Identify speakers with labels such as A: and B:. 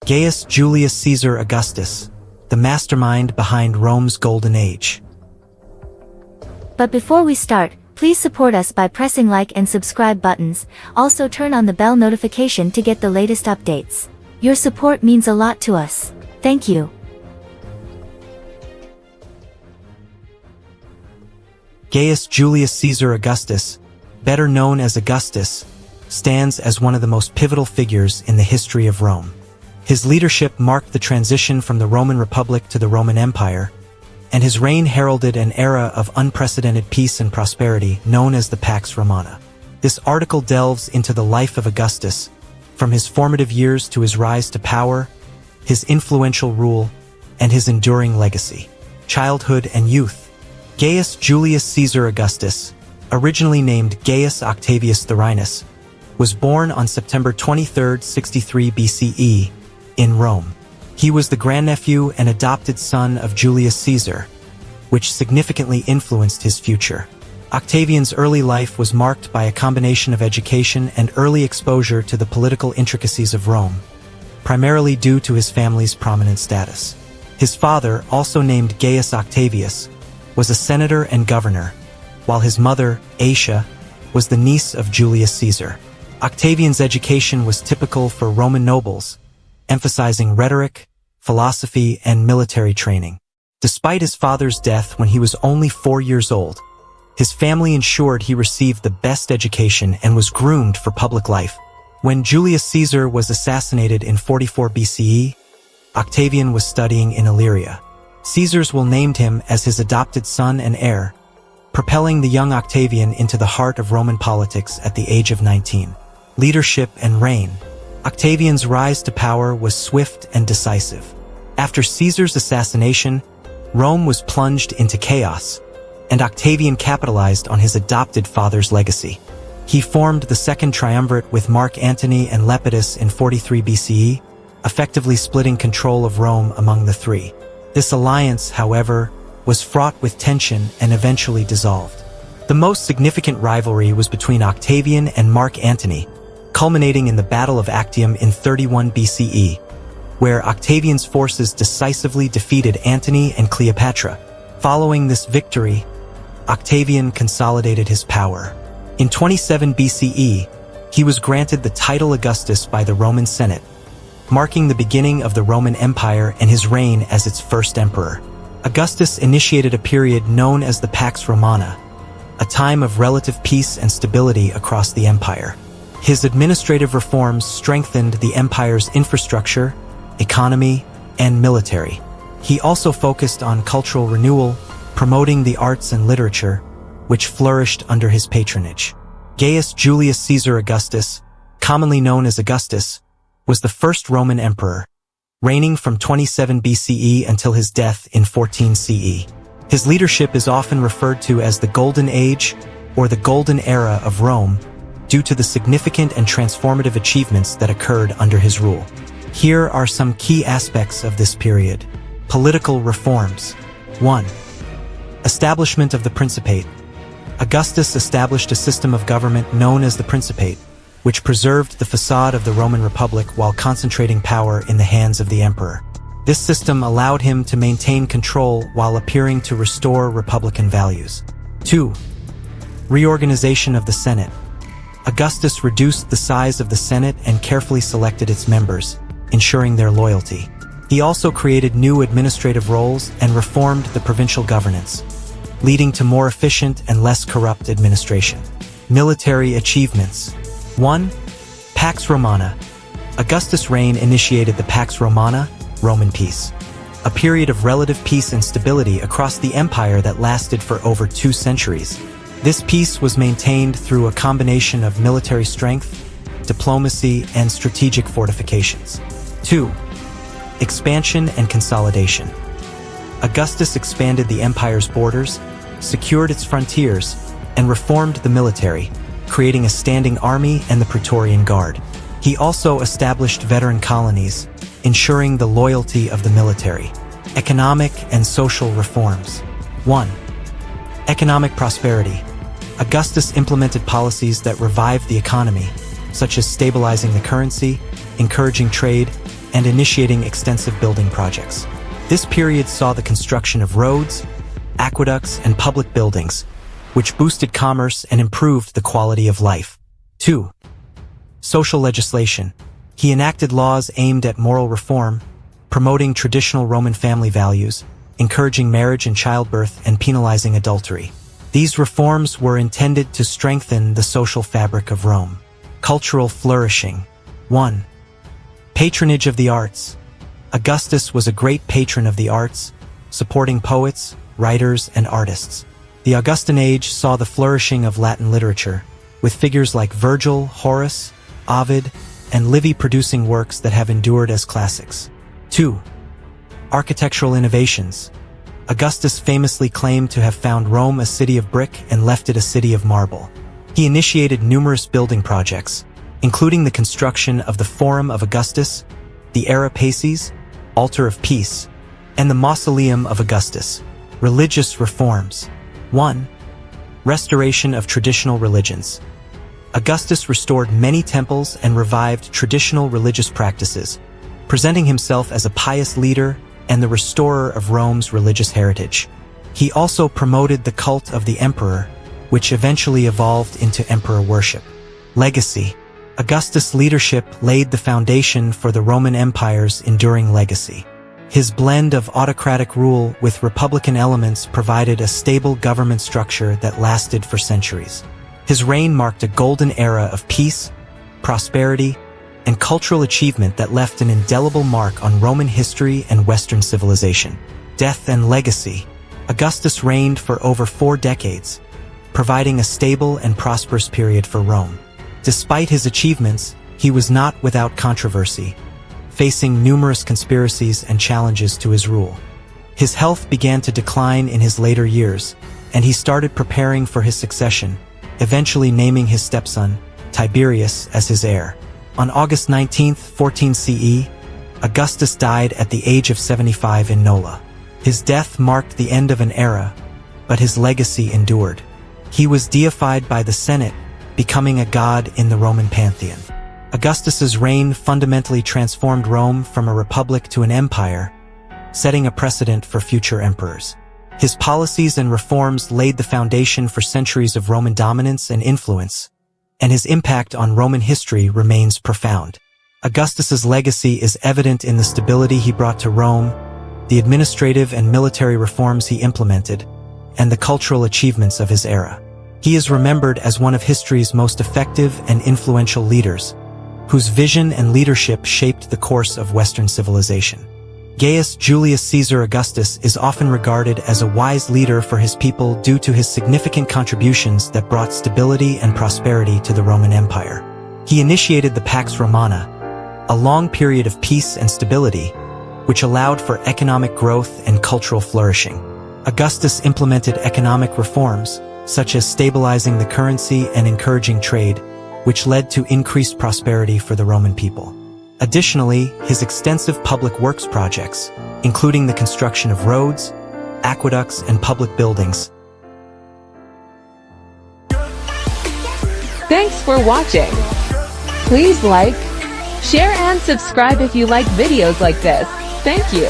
A: Gaius Julius Caesar Augustus, the mastermind behind Rome's Golden Age.
B: But before we start, please support us by pressing like and subscribe buttons. Also turn on the bell notification to get the latest updates. Your support means a lot to us. Thank you.
A: Gaius Julius Caesar Augustus, better known as Augustus, stands as one of the most pivotal figures in the history of Rome. His leadership marked the transition from the Roman Republic to the Roman Empire, and his reign heralded an era of unprecedented peace and prosperity known as the Pax Romana. This article delves into the life of Augustus, from his formative years to his rise to power, his influential rule, and his enduring legacy. Childhood and youth. Gaius Julius Caesar Augustus, originally named Gaius Octavius Thurinus, was born on September 23, 63 BCE, in Rome. He was the grandnephew and adopted son of Julius Caesar, which significantly influenced his future. Octavian's early life was marked by a combination of education and early exposure to the political intricacies of Rome, primarily due to his family's prominent status. His father, also named Gaius Octavius, was a senator and governor, while his mother, Asia, was the niece of Julius Caesar. Octavian's education was typical for Roman nobles, emphasizing rhetoric, philosophy, and military training. Despite his father's death when he was only 4 years old, his family ensured he received the best education and was groomed for public life. When Julius Caesar was assassinated in 44 BCE, Octavian was studying in Illyria. Caesars will named him as his adopted son and heir, propelling the young Octavian into the heart of Roman politics at the age of 19. Leadership and reign. Octavian's rise to power was swift and decisive. After Caesar's assassination, Rome was plunged into chaos, and Octavian capitalized on his adopted father's legacy. He formed the Second Triumvirate with Mark Antony and Lepidus in 43 BCE, effectively splitting control of Rome among the three. This alliance, however, was fraught with tension and eventually dissolved. The most significant rivalry was between Octavian and Mark Antony, culminating in the Battle of Actium in 31 BCE, where Octavian's forces decisively defeated Antony and Cleopatra. Following this victory, Octavian consolidated his power. In 27 BCE, he was granted the title Augustus by the Roman Senate, marking the beginning of the Roman Empire and his reign as its first emperor. Augustus initiated a period known as the Pax Romana, a time of relative peace and stability across the empire. His administrative reforms strengthened the empire's infrastructure, economy, and military. He also focused on cultural renewal, promoting the arts and literature, which flourished under his patronage. Gaius Julius Caesar Augustus, commonly known as Augustus, was the first Roman emperor, reigning from 27 BCE until his death in 14 CE. His leadership is often referred to as the Golden Age or the Golden Era of Rome, due to the significant and transformative achievements that occurred under his rule. Here are some key aspects of this period. Political reforms. 1. Establishment of the Principate. Augustus established a system of government known as the Principate, which preserved the facade of the Roman Republic while concentrating power in the hands of the emperor. This system allowed him to maintain control while appearing to restore republican values. 2. Reorganization of the Senate. Augustus reduced the size of the Senate and carefully selected its members, ensuring their loyalty. He also created new administrative roles and reformed the provincial governance, leading to more efficient and less corrupt administration. Military achievements. 1. Pax Romana. Augustus' reign initiated the Pax Romana, Roman peace, a period of relative peace and stability across the empire that lasted for over 2 centuries. This peace was maintained through a combination of military strength, diplomacy, and strategic fortifications. 2. Expansion and consolidation. Augustus expanded the empire's borders, secured its frontiers, and reformed the military, creating a standing army and the Praetorian Guard. He also established veteran colonies, ensuring the loyalty of the military. Economic and social reforms. 1. Economic prosperity. Augustus implemented policies that revived the economy, such as stabilizing the currency, encouraging trade, and initiating extensive building projects. This period saw the construction of roads, aqueducts, and public buildings, which boosted commerce and improved the quality of life. 2. Social legislation. He enacted laws aimed at moral reform, promoting traditional Roman family values, encouraging marriage and childbirth, and penalizing adultery. These reforms were intended to strengthen the social fabric of Rome. Cultural flourishing. 1. Patronage of the arts. Augustus was a great patron of the arts, supporting poets, writers, and artists. The Augustan age saw the flourishing of Latin literature, with figures like Virgil, Horace, Ovid, and Livy producing works that have endured as classics. 2. Architectural innovations. Augustus famously claimed to have found Rome a city of brick and left it a city of marble. He initiated numerous building projects, including the construction of the Forum of Augustus, the Era Pacis, Altar of Peace, and the Mausoleum of Augustus. Religious reforms. 1. Restoration of traditional religions. Augustus restored many temples and revived traditional religious practices, presenting himself as a pious leader and the restorer of Rome's religious heritage. He also promoted the cult of the emperor, which eventually evolved into emperor worship. Legacy. Augustus' leadership laid the foundation for the Roman Empire's enduring legacy. His blend of autocratic rule with republican elements provided a stable government structure that lasted for centuries. His reign marked a golden era of peace, prosperity, and cultural achievement that left an indelible mark on Roman history and Western civilization. Death and legacy. Augustus reigned for over 4 decades, providing a stable and prosperous period for Rome. Despite his achievements, he was not without controversy, facing numerous conspiracies and challenges to his rule. His health began to decline in his later years, and he started preparing for his succession, eventually naming his stepson, Tiberius, as his heir. On August 19, 14 CE, Augustus died at the age of 75 in Nola. His death marked the end of an era, but his legacy endured. He was deified by the Senate, becoming a god in the Roman pantheon. Augustus's reign fundamentally transformed Rome from a republic to an empire, setting a precedent for future emperors. His policies and reforms laid the foundation for centuries of Roman dominance and influence, and his impact on Roman history remains profound. Augustus's legacy is evident in the stability he brought to Rome, the administrative and military reforms he implemented, and the cultural achievements of his era. He is remembered as one of history's most effective and influential leaders, whose vision and leadership shaped the course of Western civilization. Gaius Julius Caesar Augustus is often regarded as a wise leader for his people due to his significant contributions that brought stability and prosperity to the Roman Empire. He initiated the Pax Romana, a long period of peace and stability, which allowed for economic growth and cultural flourishing. Augustus implemented economic reforms, such as stabilizing the currency and encouraging trade, which led to increased prosperity for the Roman people. Additionally, his extensive public works projects, including the construction of roads, aqueducts, and public buildings.
C: Thanks for watching. Please like, share, and subscribe if you like videos like this. Thank you.